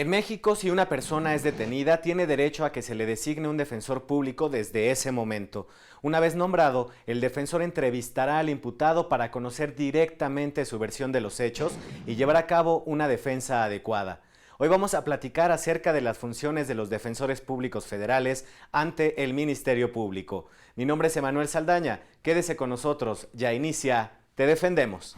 En México, si una persona es detenida, tiene derecho a que se le designe un defensor público desde ese momento. Una vez nombrado, el defensor entrevistará al imputado para conocer directamente su versión de los hechos y llevar a cabo una defensa adecuada. Hoy vamos a platicar acerca de las funciones de los defensores públicos federales ante el Ministerio Público. Mi nombre es Emanuel Saldaña. Quédese con nosotros. Ya inicia Te Defendemos.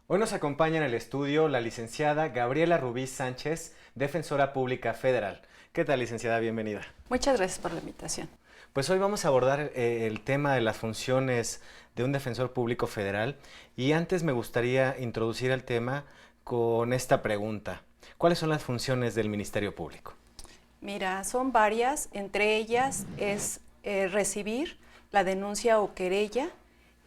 Hoy nos acompaña en el estudio la licenciada Gabriela Rubí Sánchez, defensora pública federal. ¿Qué tal, licenciada? Bienvenida. Muchas gracias por la invitación. Pues hoy vamos a abordar el tema de las funciones de un defensor público federal y antes me gustaría introducir el tema con esta pregunta. ¿Cuáles son las funciones del Ministerio Público? Mira, son varias, entre ellas es recibir la denuncia o querella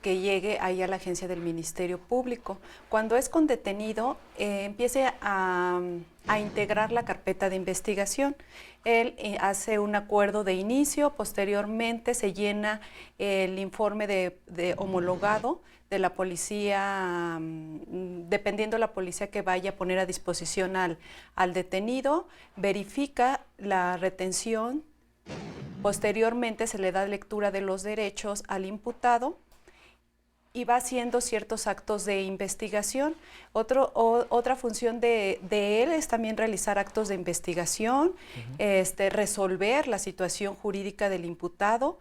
que llegue ahí a la agencia del Ministerio Público. Cuando es con detenido, empiece a integrar la carpeta de investigación. Él hace un acuerdo de inicio, posteriormente se llena el informe de homologado de la policía, dependiendo la policía que vaya a poner a disposición al detenido, verifica la retención, posteriormente se le da lectura de los derechos al imputado, y va haciendo ciertos actos de investigación. Otra función de él es también realizar actos de investigación, resolver la situación jurídica del imputado.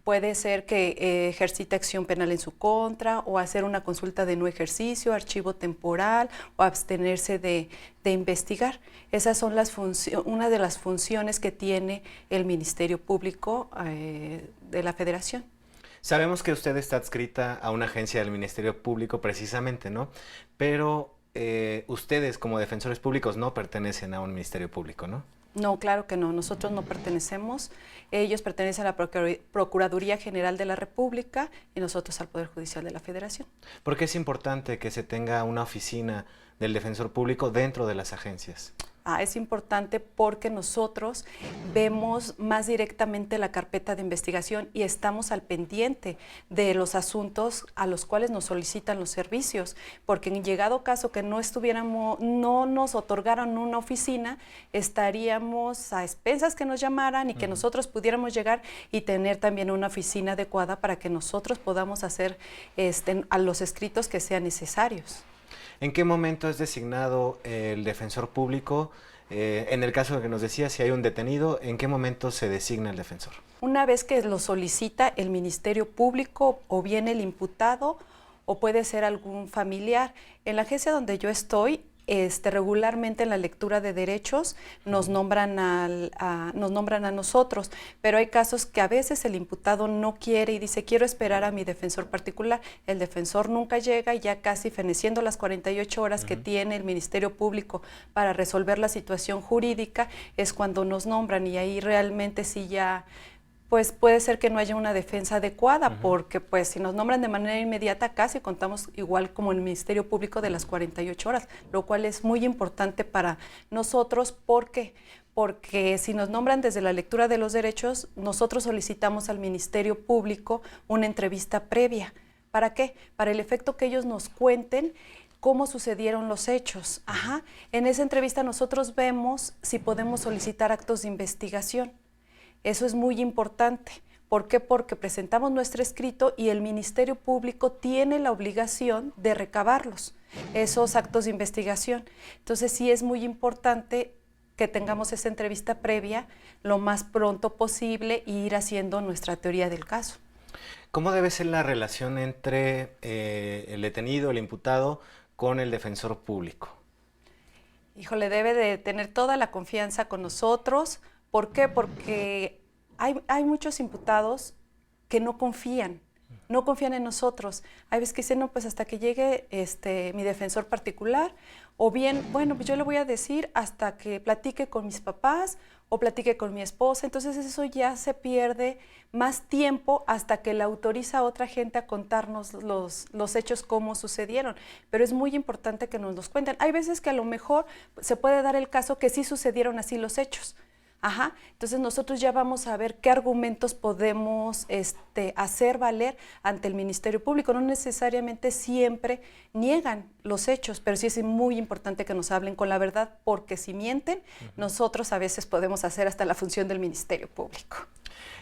Puede ser que ejercite acción penal en su contra o hacer una consulta de no ejercicio, archivo temporal o abstenerse de investigar. Esas son una de las funciones que tiene el Ministerio Público de la Federación. Sabemos que usted está adscrita a una agencia del Ministerio Público precisamente, ¿no? Pero ustedes como defensores públicos no pertenecen a un Ministerio Público, ¿no? No, claro que no. Nosotros no pertenecemos. Ellos pertenecen a la Procuraduría General de la República y nosotros al Poder Judicial de la Federación. ¿Por qué es importante que se tenga una oficina del defensor público dentro de las agencias? Es importante porque nosotros vemos más directamente la carpeta de investigación y estamos al pendiente de los asuntos a los cuales nos solicitan los servicios, porque en llegado caso que no nos otorgaran una oficina, estaríamos a expensas que nos llamaran y que nosotros pudiéramos llegar y tener también una oficina adecuada para que nosotros podamos hacer a los escritos que sean necesarios. ¿En qué momento es designado el defensor público? En el caso que nos decía, si hay un detenido, ¿en qué momento se designa el defensor? Una vez que lo solicita el Ministerio Público o bien el imputado o puede ser algún familiar. En la agencia donde yo estoy, regularmente en la lectura de derechos nos nombran a nosotros, pero hay casos que a veces el imputado no quiere y dice quiero esperar a mi defensor particular. El defensor nunca llega y ya casi feneciendo las 48 horas que tiene el Ministerio Público para resolver la situación jurídica es cuando nos nombran y ahí realmente sí ya pues puede ser que no haya una defensa adecuada, porque pues si nos nombran de manera inmediata casi contamos igual como el Ministerio Público de las 48 horas, lo cual es muy importante para nosotros. ¿Por qué? Porque si nos nombran desde la lectura de los derechos, nosotros solicitamos al Ministerio Público una entrevista previa. ¿Para qué? Para el efecto que ellos nos cuenten cómo sucedieron los hechos. En esa entrevista nosotros vemos si podemos solicitar actos de investigación. Eso es muy importante. ¿Por qué? Porque presentamos nuestro escrito y el Ministerio Público tiene la obligación de recabarlos, esos actos de investigación. Entonces sí es muy importante que tengamos esa entrevista previa lo más pronto posible e ir haciendo nuestra teoría del caso. ¿Cómo debe ser la relación entre el detenido, el imputado, con el defensor público? Híjole, debe de tener toda la confianza con nosotros. ¿Por qué? Porque hay muchos imputados que no confían en nosotros. Hay veces que dicen, no, pues hasta que llegue mi defensor particular, o bien, bueno, pues yo le voy a decir hasta que platique con mis papás, o platique con mi esposa. Entonces eso ya se pierde más tiempo hasta que le autoriza a otra gente a contarnos los hechos, cómo sucedieron. Pero es muy importante que nos los cuenten. Hay veces que a lo mejor se puede dar el caso que sí sucedieron así los hechos. Ajá, entonces nosotros ya vamos a ver qué argumentos podemos hacer valer ante el Ministerio Público. No necesariamente siempre niegan los hechos, pero sí es muy importante que nos hablen con la verdad, porque si mienten, nosotros a veces podemos hacer hasta la función del Ministerio Público.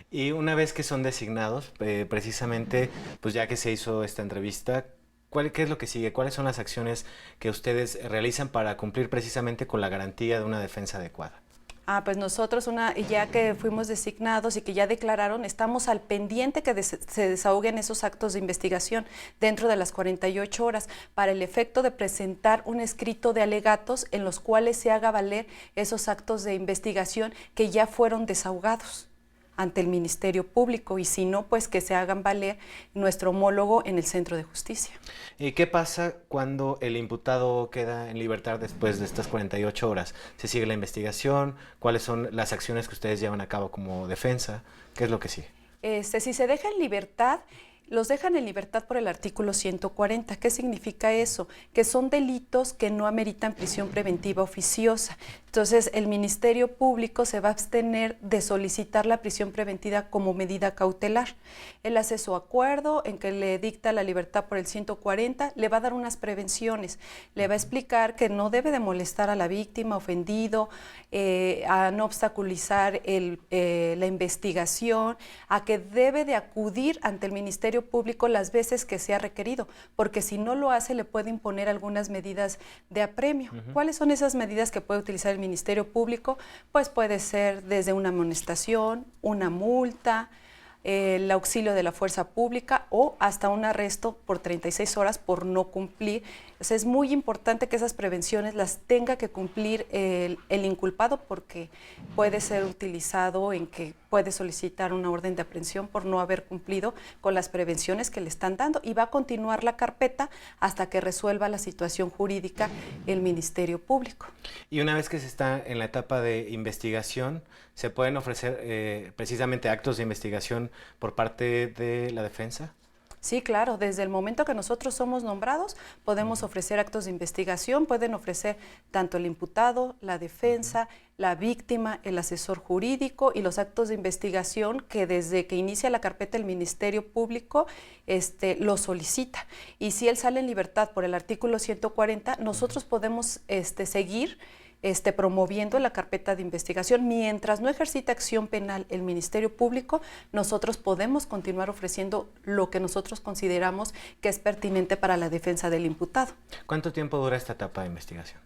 Y una vez que son designados, precisamente, pues ya que se hizo esta entrevista, ¿qué es lo que sigue? ¿Cuáles son las acciones que ustedes realizan para cumplir precisamente con la garantía de una defensa adecuada? Pues nosotros, ya que fuimos designados y que ya declararon, estamos al pendiente que se desahoguen esos actos de investigación dentro de las 48 horas para el efecto de presentar un escrito de alegatos en los cuales se haga valer esos actos de investigación que ya fueron desahogados ante el Ministerio Público, y si no, pues que se hagan valer nuestro homólogo en el Centro de Justicia. ¿Y qué pasa cuando el imputado queda en libertad después de estas 48 horas? ¿Se sigue la investigación? ¿Cuáles son las acciones que ustedes llevan a cabo como defensa? ¿Qué es lo que sigue? Si se deja en libertad, los dejan en libertad por el artículo 140. ¿Qué significa eso? Que son delitos que no ameritan prisión preventiva oficiosa. Entonces, el Ministerio Público se va a abstener de solicitar la prisión preventiva como medida cautelar. Él hace su acuerdo en que le dicta la libertad por el 140, le va a dar unas prevenciones, le va a explicar que no debe de molestar a la víctima, ofendido, a no obstaculizar la investigación, a que debe de acudir ante el Ministerio Público las veces que sea requerido, porque si no lo hace le puede imponer algunas medidas de apremio. ¿Cuáles son esas medidas que puede utilizar el Ministerio Público? Pues puede ser desde una amonestación, una multa, el auxilio de la fuerza pública o hasta un arresto por 36 horas por no cumplir. O sea, es muy importante que esas prevenciones las tenga que cumplir el inculpado, porque puede ser utilizado en que puede solicitar una orden de aprehensión por no haber cumplido con las prevenciones que le están dando, y va a continuar la carpeta hasta que resuelva la situación jurídica el Ministerio Público. Y una vez que se está en la etapa de investigación, ¿se pueden ofrecer precisamente actos de investigación por parte de la defensa? Sí, claro, desde el momento que nosotros somos nombrados podemos ofrecer actos de investigación, pueden ofrecer tanto el imputado, la defensa, la víctima, el asesor jurídico, y los actos de investigación que desde que inicia la carpeta el Ministerio Público lo solicita. Y si él sale en libertad por el artículo 140, nosotros podemos seguir promoviendo la carpeta de investigación. Mientras no ejercita acción penal el Ministerio Público, nosotros podemos continuar ofreciendo lo que nosotros consideramos que es pertinente para la defensa del imputado. ¿Cuánto tiempo dura esta etapa de investigación?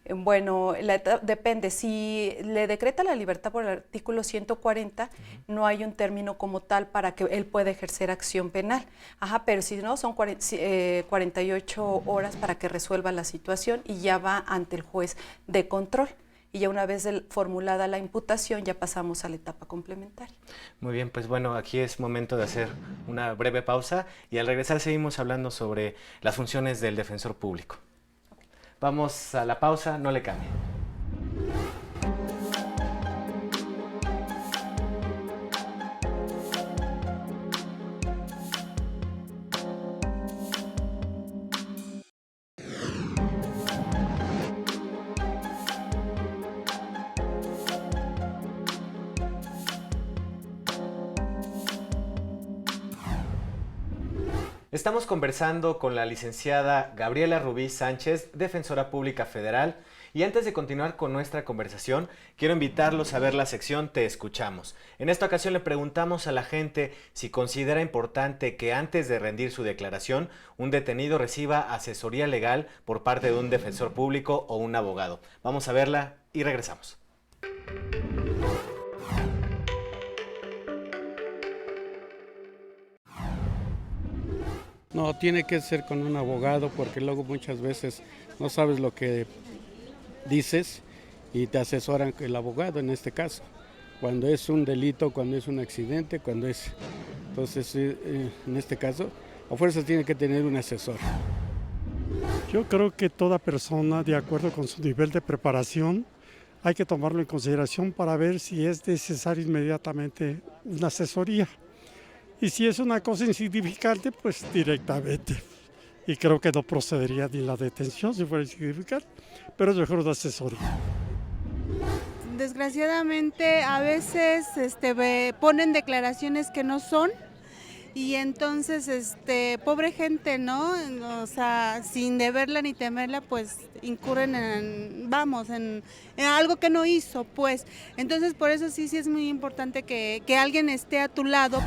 Bueno, depende. Si le decreta la libertad por el artículo 140, no hay un término como tal para que él pueda ejercer acción penal. Pero si no, son 48 horas para que resuelva la situación y ya va ante el juez de control. Y ya una vez formulada la imputación, ya pasamos a la etapa complementaria. Muy bien, pues bueno, aquí es momento de hacer una breve pausa y al regresar seguimos hablando sobre las funciones del defensor público. Vamos a la pausa, no le cambie. Estamos conversando con la licenciada Gabriela Rubí Sánchez, defensora pública federal, y antes de continuar con nuestra conversación, quiero invitarlos a ver la sección Te Escuchamos. En esta ocasión le preguntamos a la gente si considera importante que antes de rendir su declaración, un detenido reciba asesoría legal por parte de un defensor público o un abogado. Vamos a verla y regresamos. No, tiene que ser con un abogado, porque luego muchas veces no sabes lo que dices y te asesoran el abogado en este caso. Cuando es un delito, cuando es un accidente, cuando es... Entonces, en este caso, a fuerzas tiene que tener un asesor. Yo creo que toda persona, de acuerdo con su nivel de preparación, hay que tomarlo en consideración para ver si es necesario inmediatamente una asesoría. Y si es una cosa insignificante, pues directamente. Y creo que no procedería ni la detención si fuera insignificante, pero es mejor una asesoría. Desgraciadamente a veces ponen declaraciones que no son y entonces pobre gente, ¿no? O sea, sin deberla ni temerla, pues incurren en algo que no hizo, pues. Entonces por eso sí es muy importante que alguien esté a tu lado.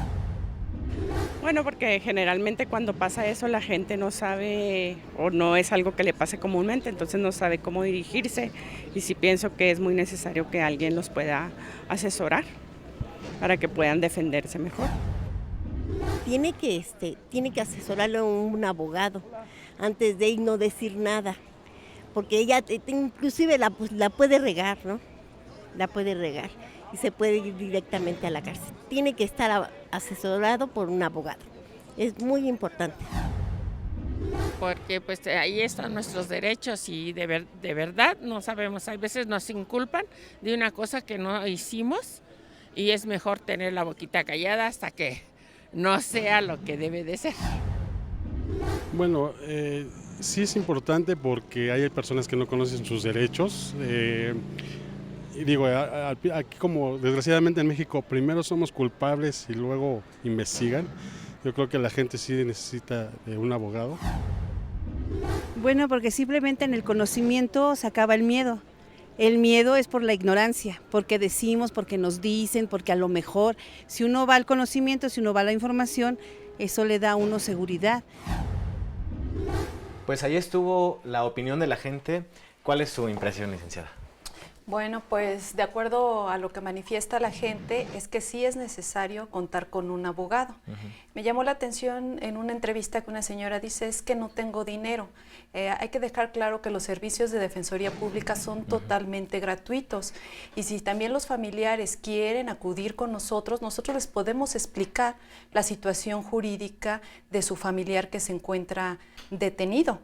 Bueno, porque generalmente cuando pasa eso la gente no sabe o no es algo que le pase comúnmente, entonces no sabe cómo dirigirse y sí pienso que es muy necesario que alguien los pueda asesorar para que puedan defenderse mejor. Tiene que asesorarlo un abogado antes de ir no decir nada, porque ella inclusive la puede regar, ¿no? La puede regar y se puede ir directamente a la cárcel. Tiene que estar asesorado por un abogado. Es muy importante. Porque pues ahí están nuestros derechos y de verdad no sabemos, hay veces nos inculpan de una cosa que no hicimos y es mejor tener la boquita callada hasta que no sea lo que debe de ser. Bueno, sí es importante porque hay personas que no conocen sus derechos. Y digo, aquí como desgraciadamente en México primero somos culpables y luego investigan. Yo creo que la gente sí necesita de un abogado. Bueno, porque simplemente en el conocimiento se acaba el miedo. El miedo es por la ignorancia, porque decimos, porque nos dicen, porque a lo mejor si uno va al conocimiento, si uno va a la información, eso le da a uno seguridad. Pues ahí estuvo la opinión de la gente. ¿Cuál es su impresión, licenciada? Bueno, pues de acuerdo a lo que manifiesta la gente, es que sí es necesario contar con un abogado. Me llamó la atención en una entrevista que una señora dice, es que no tengo dinero. Hay que dejar claro que los servicios de Defensoría Pública son totalmente gratuitos. Y si también los familiares quieren acudir con nosotros les podemos explicar la situación jurídica de su familiar que se encuentra detenido.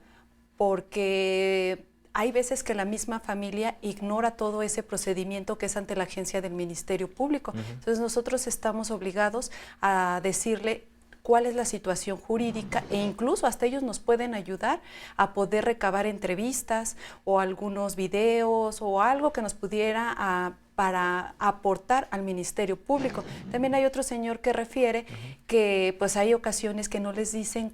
Porque hay veces que la misma familia ignora todo ese procedimiento que es ante la agencia del Ministerio Público. Entonces nosotros estamos obligados a decirle cuál es la situación jurídica e incluso hasta ellos nos pueden ayudar a poder recabar entrevistas o algunos videos o algo que nos pudiera para aportar al Ministerio Público. También hay otro señor que refiere que pues hay ocasiones que no les dicen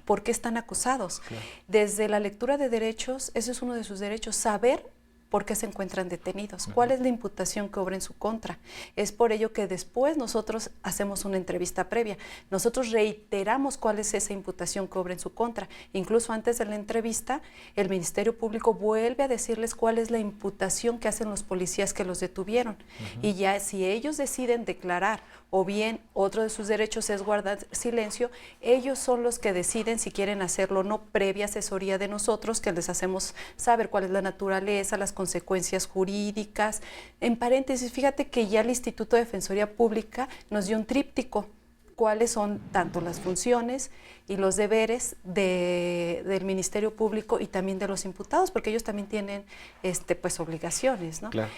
por qué están acusados. Claro. Desde la lectura de derechos, ese es uno de sus derechos, saber por qué se encuentran detenidos, cuál es la imputación que obra en su contra. Es por ello que después nosotros hacemos una entrevista previa. Nosotros reiteramos cuál es esa imputación que obra en su contra. Incluso antes de la entrevista, el Ministerio Público vuelve a decirles cuál es la imputación que hacen los policías que los detuvieron. Y ya si ellos deciden declarar o bien otro de sus derechos es guardar silencio, ellos son los que deciden si quieren hacerlo o no, previa asesoría de nosotros, que les hacemos saber cuál es la naturaleza, las consecuencias jurídicas. En paréntesis, fíjate que ya el Instituto de Defensoría Pública nos dio un tríptico, cuáles son tanto las funciones y los deberes del Ministerio Público y también de los imputados, porque ellos también tienen pues obligaciones, ¿no? Claro.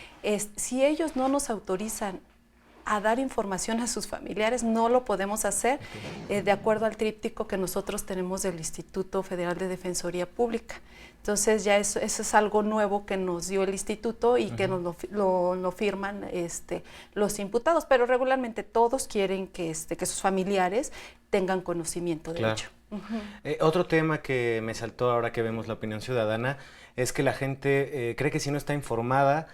Si ellos no nos autorizan a dar información a sus familiares, no lo podemos hacer de acuerdo al tríptico que nosotros tenemos del Instituto Federal de Defensoría Pública. Entonces ya eso es algo nuevo que nos dio el instituto y que nos lo firman los imputados, pero regularmente todos quieren que sus familiares tengan conocimiento de ello. Otro tema que me saltó ahora que vemos la opinión ciudadana es que la gente cree que si no está informada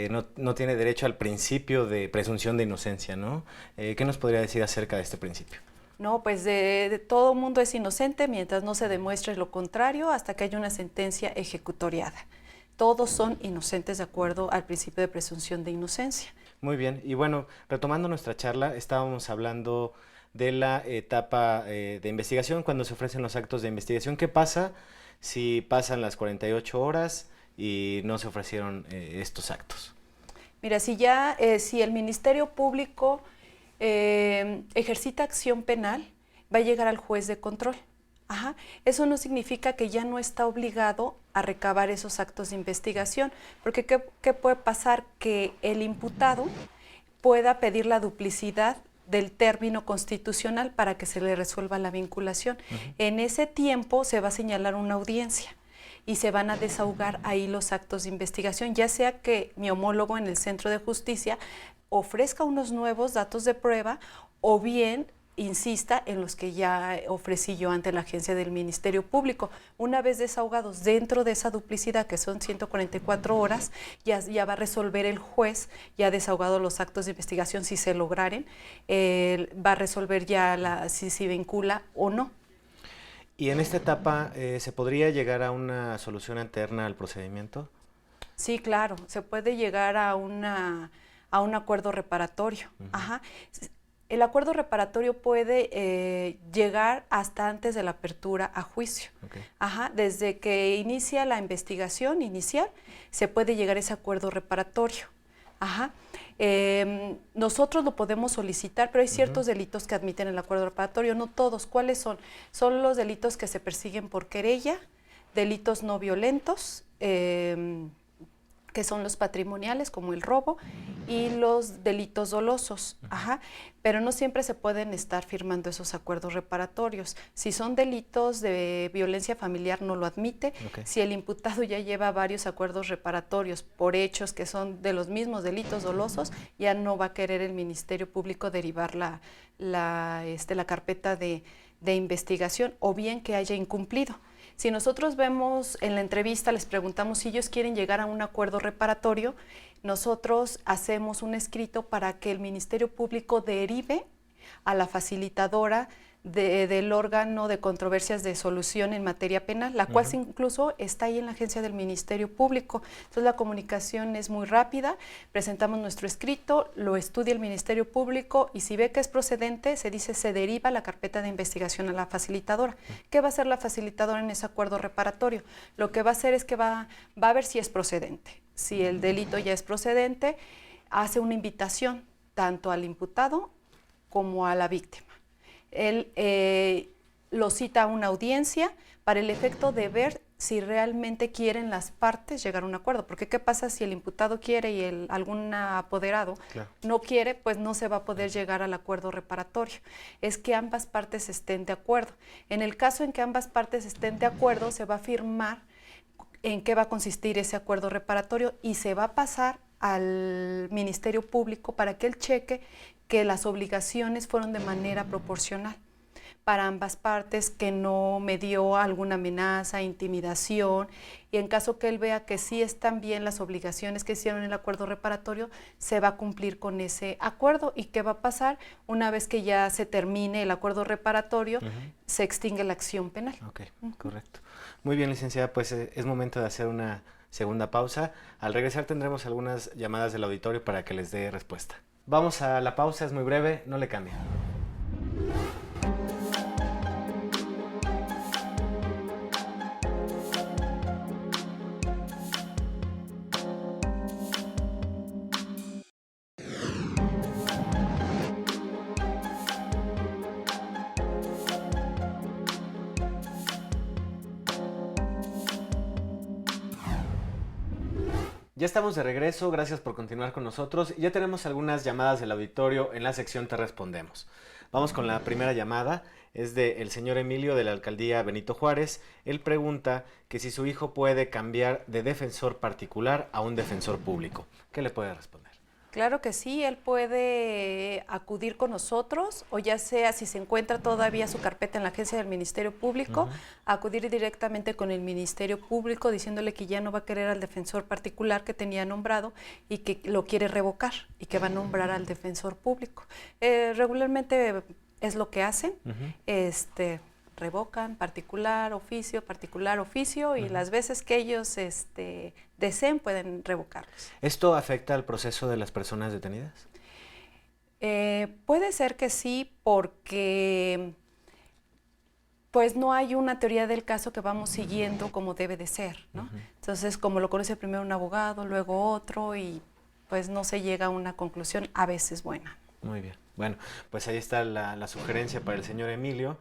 no tiene derecho al principio de presunción de inocencia, ¿no? ¿Qué nos podría decir acerca de este principio? No, pues de todo mundo es inocente mientras no se demuestre lo contrario hasta que haya una sentencia ejecutoriada. Todos son inocentes de acuerdo al principio de presunción de inocencia. Muy bien, y bueno, retomando nuestra charla, estábamos hablando de la etapa de investigación, cuando se ofrecen los actos de investigación. ¿Qué pasa si pasan las 48 horas y no se ofrecieron estos actos? Mira, si el Ministerio Público ejercita acción penal, va a llegar al juez de control. Eso no significa que ya no está obligado a recabar esos actos de investigación, porque ¿qué puede pasar? Que el imputado pueda pedir la duplicidad del término constitucional para que se le resuelva la vinculación. En ese tiempo se va a señalar una audiencia y se van a desahogar ahí los actos de investigación, ya sea que mi homólogo en el Centro de Justicia ofrezca unos nuevos datos de prueba o bien insista en los que ya ofrecí yo ante la agencia del Ministerio Público. Una vez desahogados dentro de esa duplicidad, que son 144 horas, ya va a resolver el juez, ya desahogado los actos de investigación si se lograren, va a resolver ya si vincula o no. ¿Y en esta etapa se podría llegar a una solución alterna al procedimiento? Sí, claro, se puede llegar a un acuerdo reparatorio. Ajá. El acuerdo reparatorio puede llegar hasta antes de la apertura a juicio. Okay. Ajá. Desde que inicia la investigación inicial, se puede llegar a ese acuerdo reparatorio. Ajá. Nosotros lo podemos solicitar, pero hay ciertos delitos que admiten el acuerdo reparatorio, no todos. ¿Cuáles son? Son los delitos que se persiguen por querella, delitos no violentos, que son los patrimoniales, como el robo, y los delitos dolosos. Ajá. Pero no siempre se pueden estar firmando esos acuerdos reparatorios. Si son delitos de violencia familiar, no lo admite. Okay. Si el imputado ya lleva varios acuerdos reparatorios por hechos que son de los mismos delitos dolosos, ya no va a querer el Ministerio Público derivar la carpeta de investigación, o bien que haya incumplido. Si nosotros vemos en la entrevista, les preguntamos si ellos quieren llegar a un acuerdo reparatorio, nosotros hacemos un escrito para que el Ministerio Público derive a la facilitadora del órgano de controversias de solución en materia penal, la cual incluso está ahí en la agencia del Ministerio Público. Entonces la comunicación es muy rápida, presentamos nuestro escrito, lo estudia el Ministerio Público y si ve que es procedente, se deriva la carpeta de investigación a la facilitadora. ¿Qué va a hacer la facilitadora en ese acuerdo reparatorio? Lo que va a hacer es que va a ver si es procedente. Si el delito ya es procedente, hace una invitación tanto al imputado como a la víctima. Él lo cita a una audiencia para el efecto de ver si realmente quieren las partes llegar a un acuerdo. Porque ¿qué pasa si el imputado quiere y algún apoderado no quiere? Pues no se va a poder llegar al acuerdo reparatorio. Es que ambas partes estén de acuerdo. En el caso en que ambas partes estén de acuerdo, se va a firmar en qué va a consistir ese acuerdo reparatorio y se va a pasar al Ministerio Público para que él cheque que las obligaciones fueron de manera proporcional para ambas partes, que no medió alguna amenaza, intimidación, y en caso que él vea que sí están bien las obligaciones que hicieron en el acuerdo reparatorio, se va a cumplir con ese acuerdo. ¿Y qué va a pasar? Una vez que ya se termine el acuerdo reparatorio, se extingue la acción penal. Ok, correcto. Muy bien, licenciada, pues es momento de hacer una segunda pausa. Al regresar tendremos algunas llamadas del auditorio para que les dé respuesta. Vamos a la pausa, es muy breve, no le cambien. Ya estamos de regreso, gracias por continuar con nosotros. Ya tenemos algunas llamadas del auditorio en la sección Te Respondemos. Vamos con la primera llamada, es del señor Emilio de la alcaldía Benito Juárez. Él pregunta que si su hijo puede cambiar de defensor particular a un defensor público. ¿Qué le puede responder? Claro que sí, él puede acudir con nosotros, o ya sea si se encuentra todavía su carpeta en la agencia del Ministerio Público, acudir directamente con el Ministerio Público diciéndole que ya no va a querer al defensor particular que tenía nombrado y que lo quiere revocar y que va a nombrar al defensor público. Regularmente es lo que hacen, revocan particular, oficio, y las veces que ellos deseen pueden revocarlos. ¿Esto afecta al proceso de las personas detenidas? Puede ser que sí, porque pues no hay una teoría del caso que vamos siguiendo como debe de ser, ¿no? Entonces, como lo conoce primero un abogado, luego otro, y pues no se llega a una conclusión a veces buena. Muy bien. Bueno, pues ahí está la sugerencia para el señor Emilio.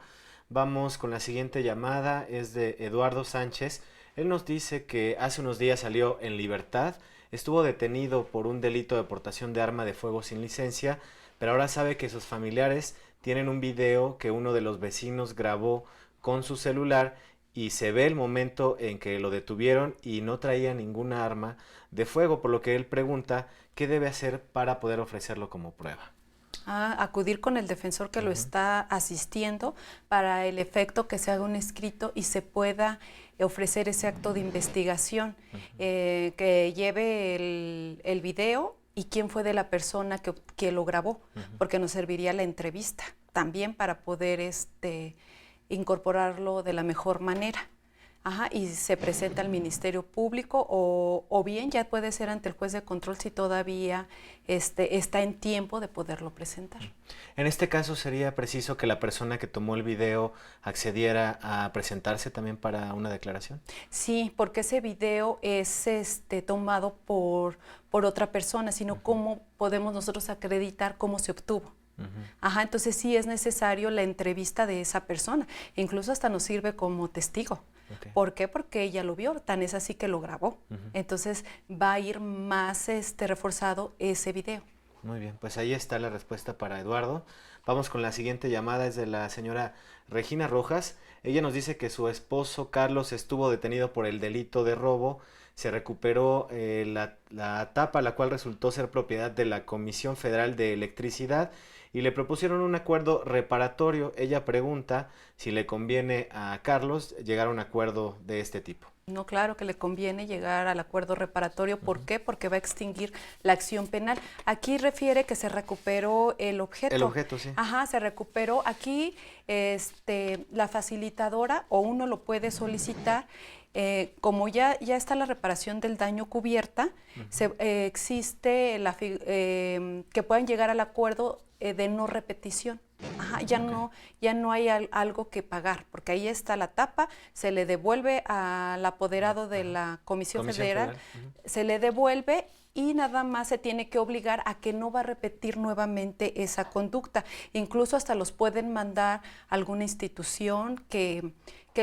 Vamos con la siguiente llamada, es de Eduardo Sánchez. Él nos dice que hace unos días salió en libertad, estuvo detenido por un delito de portación de arma de fuego sin licencia, pero ahora sabe que sus familiares tienen un video que uno de los vecinos grabó con su celular y se ve el momento en que lo detuvieron y no traía ninguna arma de fuego, por lo que él pregunta qué debe hacer para poder ofrecerlo como prueba. Acudir con el defensor que lo está asistiendo para el efecto que se haga un escrito y se pueda ofrecer ese acto de investigación, que lleve el video y quién fue de la persona que lo grabó, porque nos serviría la entrevista también para poder incorporarlo de la mejor manera. Y se presenta al Ministerio Público o bien ya puede ser ante el juez de control si todavía está en tiempo de poderlo presentar. En este caso sería preciso que la persona que tomó el video accediera a presentarse también para una declaración. Sí, porque ese video es tomado por otra persona, sino cómo podemos nosotros acreditar cómo se obtuvo. Entonces sí es necesario la entrevista de esa persona, incluso hasta nos sirve como testigo. Okay. ¿Por qué? Porque ella lo vio, tan es así que lo grabó. Entonces va a ir más reforzado ese video. Muy bien, pues ahí está la respuesta para Eduardo. Vamos con la siguiente llamada, es de la señora Regina Rojas. Ella nos dice que su esposo Carlos estuvo detenido por el delito de robo. Se recuperó la tapa, la cual resultó ser propiedad de la Comisión Federal de Electricidad, y le propusieron un acuerdo reparatorio. Ella pregunta si le conviene a Carlos llegar a un acuerdo de este tipo. No, claro que le conviene llegar al acuerdo reparatorio. ¿Por qué? Porque va a extinguir la acción penal. Aquí refiere que se recuperó el objeto. El objeto, sí. Se recuperó. Aquí la facilitadora o uno lo puede solicitar. Como ya está la reparación del daño cubierta, existe que puedan llegar al acuerdo de no repetición. Ya no hay algo que pagar, porque ahí está la tapa, se le devuelve al apoderado de la Comisión Federal. Se le devuelve y nada más se tiene que obligar a que no va a repetir nuevamente esa conducta. Incluso hasta los pueden mandar a alguna institución que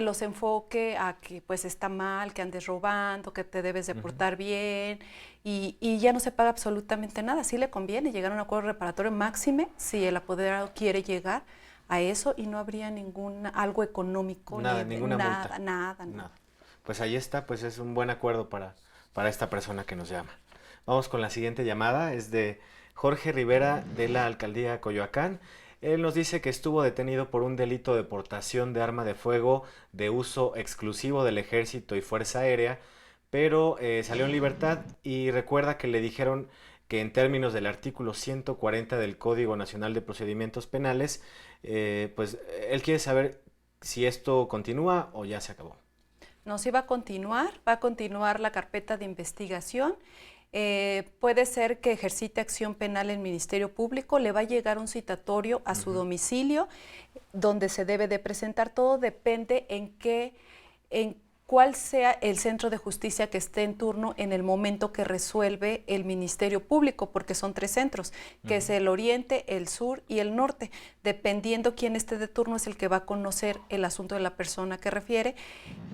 los enfoque a que pues está mal, que andes robando, que te debes de portar bien, y ya no se paga absolutamente nada. Sí le conviene llegar a un acuerdo reparatorio, máxime si el apoderado quiere llegar a eso, y no habría algo económico, ninguna multa. Nada. Pues ahí está, pues es un buen acuerdo para esta persona que nos llama. Vamos con la siguiente llamada, es de Jorge Rivera de la Alcaldía Coyoacán. Él nos dice que estuvo detenido por un delito de portación de arma de fuego de uso exclusivo del Ejército y Fuerza Aérea, pero salió en libertad, y recuerda que le dijeron que en términos del artículo 140 del Código Nacional de Procedimientos Penales, pues él quiere saber si esto continúa o ya se acabó. No, sí va a continuar la carpeta de investigación. Puede ser que ejercite acción penal en el Ministerio Público, le va a llegar un citatorio a su domicilio donde se debe de presentar. Todo depende en cuál sea el centro de justicia que esté en turno en el momento que resuelve el Ministerio Público, porque son 3 centros, que es el Oriente, el Sur y el Norte. Dependiendo quién esté de turno es el que va a conocer el asunto de la persona que refiere,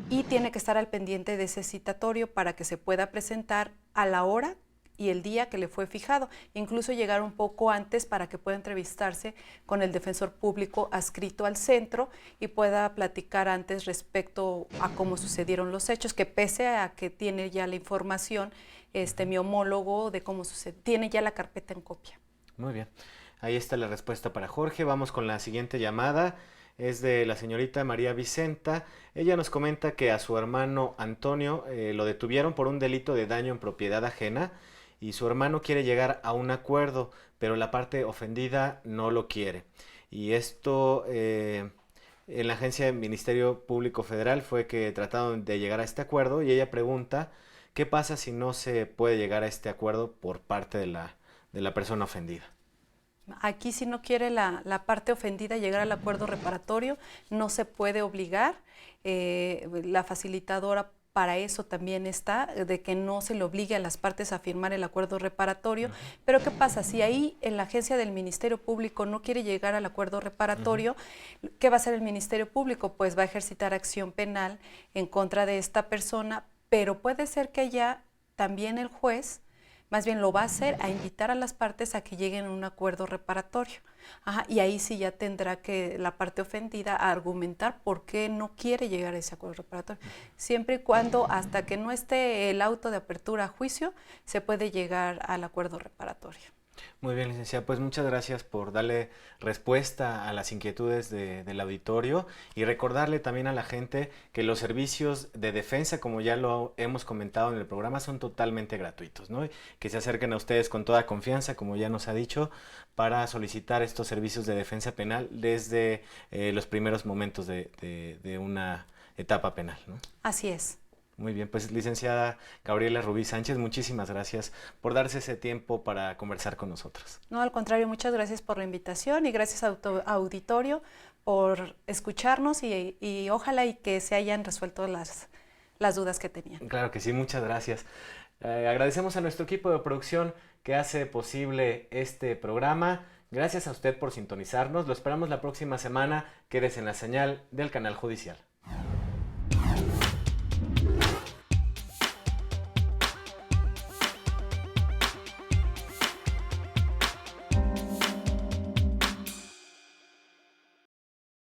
y tiene que estar al pendiente de ese citatorio para que se pueda presentar a la hora y el día que le fue fijado, incluso llegar un poco antes para que pueda entrevistarse con el defensor público adscrito al centro y pueda platicar antes respecto a cómo sucedieron los hechos, que pese a que tiene ya la información, mi homólogo de cómo sucede, tiene ya la carpeta en copia. Muy bien, ahí está la respuesta para Jorge. Vamos con la siguiente llamada, es de la señorita María Vicenta. Ella nos comenta que a su hermano Antonio lo detuvieron por un delito de daño en propiedad ajena, y su hermano quiere llegar a un acuerdo, pero la parte ofendida no lo quiere. Y esto en la agencia del Ministerio Público Federal fue que trataron de llegar a este acuerdo, y ella pregunta qué pasa si no se puede llegar a este acuerdo por parte de la persona ofendida. Aquí, si no quiere la parte ofendida llegar al acuerdo reparatorio, no se puede obligar. La facilitadora para eso también está, de que no se le obligue a las partes a firmar el acuerdo reparatorio. Pero ¿qué pasa? Si ahí en la agencia del Ministerio Público no quiere llegar al acuerdo reparatorio, ¿qué va a hacer el Ministerio Público? Pues va a ejercitar acción penal en contra de esta persona, pero puede ser que ya también el juez, más bien lo va a hacer a invitar a las partes a que lleguen a un acuerdo reparatorio. Y ahí sí ya tendrá que la parte ofendida a argumentar por qué no quiere llegar a ese acuerdo reparatorio. Siempre y cuando, hasta que no esté el auto de apertura a juicio, se puede llegar al acuerdo reparatorio. Muy bien, licenciada, pues muchas gracias por darle respuesta a las inquietudes del auditorio y recordarle también a la gente que los servicios de defensa, como ya lo hemos comentado en el programa, son totalmente gratuitos, ¿no? Que se acerquen a ustedes con toda confianza, como ya nos ha dicho, para solicitar estos servicios de defensa penal desde los primeros momentos de una etapa penal, ¿no? Así es. Muy bien, pues licenciada Gabriela Rubí Sánchez, muchísimas gracias por darse ese tiempo para conversar con nosotros. No, al contrario, muchas gracias por la invitación y gracias a auditorio por escucharnos y ojalá y que se hayan resuelto las dudas que tenían. Claro que sí, muchas gracias. Agradecemos a nuestro equipo de producción que hace posible este programa. Gracias a usted por sintonizarnos. Lo esperamos la próxima semana. Quédese en la señal del Canal Judicial.